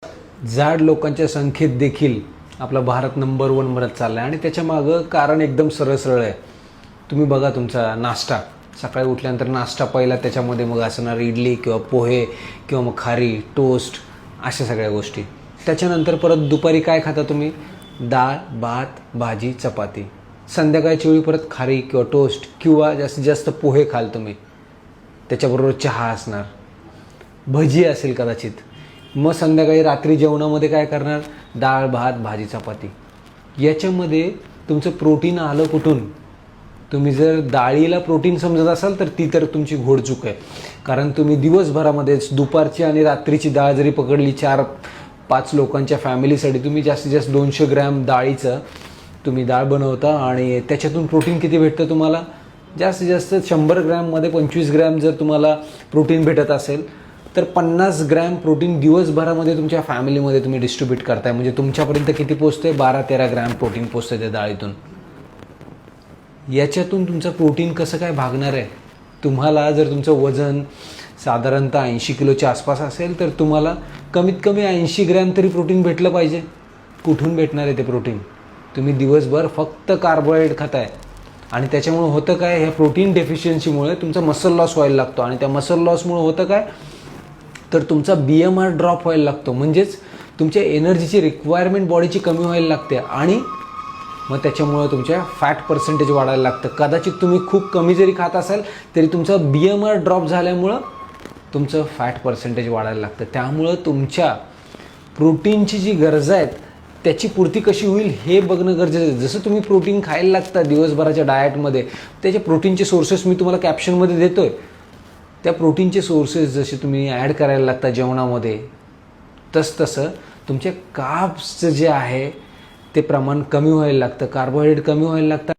जाड लोकांच्या संख्येत देखील आपला भारत नंबर 1 बनत चालला आहे आणि त्याच्या मागं कारण एकदम सरळ आहे. तुम्ही बघा तुमचा नाश्ता, सकाळी उठल्यानंतर नाश्ता पहिला त्याच्यामध्ये मग असणार इडली किंवा पोहे किंवा मग खारी, टोस्ट अशा सगळ्या गोष्टी. त्याच्यानंतर परत दुपारी काय खाता तुम्ही? डाळ, भात, भाजी, चपाती. संध्याकाळच्या वेळी परत खारी किंवा टोस्ट किंवा जास्तीत जास्त पोहे खाल तुम्ही. त्याच्याबरोबर चहा असणार, भजी असेल कदाचित. मग संध्याकाळी रात्री जेवणामध्ये काय करणार? डाळ, भात, भाजी, चपाती. याच्यामध्ये तुमचं प्रोटीन आलं कुठून? तुम्ही जर डाळीला प्रोटीन समजत असाल तर ती तर तुमची घोडचूक आहे. कारण तुम्ही दिवसभरामध्येच दुपारची आणि रात्रीची डाळ जरी पकडली 4-5 लोकांच्या फॅमिलीसाठी तुम्ही जास्तीत जास्त 200 ग्रॅम डाळीचं तुम्ही डाळ बनवता आणि त्याच्यातून प्रोटीन किती भेटतं तुम्हाला? जास्तीत जास्त 100 ग्रॅममध्ये 25 ग्रॅम जर तुम्हाला प्रोटीन भेटत असेल तर 50 ग्रॅम प्रोटीन दिवसभरामध्ये तुमच्या फॅमिलीमध्ये तुम्ही डिस्ट्रीब्यूट करताय. म्हणजे तुमच्यापर्यंत किती पोचते? 12-13 ग्रॅम प्रोटीन पोचते त्या डाळीतून. याच्यातून तुमचं प्रोटीन कसं काय भागणार आहे? तुम्हाला जर तुमचं वजन साधारणतः 80 किलोच्या आसपास असेल तर तुम्हाला कमीत कमी 80 ग्रॅम तरी प्रोटीन भेटलं पाहिजे. कुठून भेटणार आहे ते प्रोटीन? तुम्ही दिवसभर फक्त कार्बोहायड्रेट खाताय आणि त्याच्यामुळे होतं काय? ह्या प्रोटीन डेफिशियन्सीमुळे तुमचा मसल लॉस व्हायला लागतो आणि त्या मसल लॉसमुळे होतं काय? तर तुमचा BMR ड्रॉप व्हायला लागतो. म्हणजेच तुमच्या एनर्जीची रिक्वायरमेंट बॉडीची कमी व्हायला लागते आणि मग त्याच्यामुळे तुमच्या फॅट पर्सेंटेज वाढायला लागतं. कदाचित तुम्ही खूप कमी जरी खात असाल तरी तुमचा BMR ड्रॉप झाल्यामुळं तुमचं फॅट पर्सेंटेज वाढायला लागतं. त्यामुळं तुमच्या प्रोटीनची जी गरज आहेत त्याची पूर्ती कशी होईल हे बघणं गरजेचं आहे. जसं तुम्ही प्रोटीन खायला लागता दिवसभराच्या डाएटमध्ये, त्याचे प्रोटीनचे सोर्सेस मी तुम्हाला कॅप्शनमध्ये देतो आहे. त्या प्रोटीनचे सोर्सेस जसे तुम्ही ॲड करायला लागता जेवणामध्ये तसं तुमच्या कार्ब्सचं जे आहे ते प्रमाण कमी व्हायला लागतं, कार्बोहायड्रेट कमी व्हायला लागतं.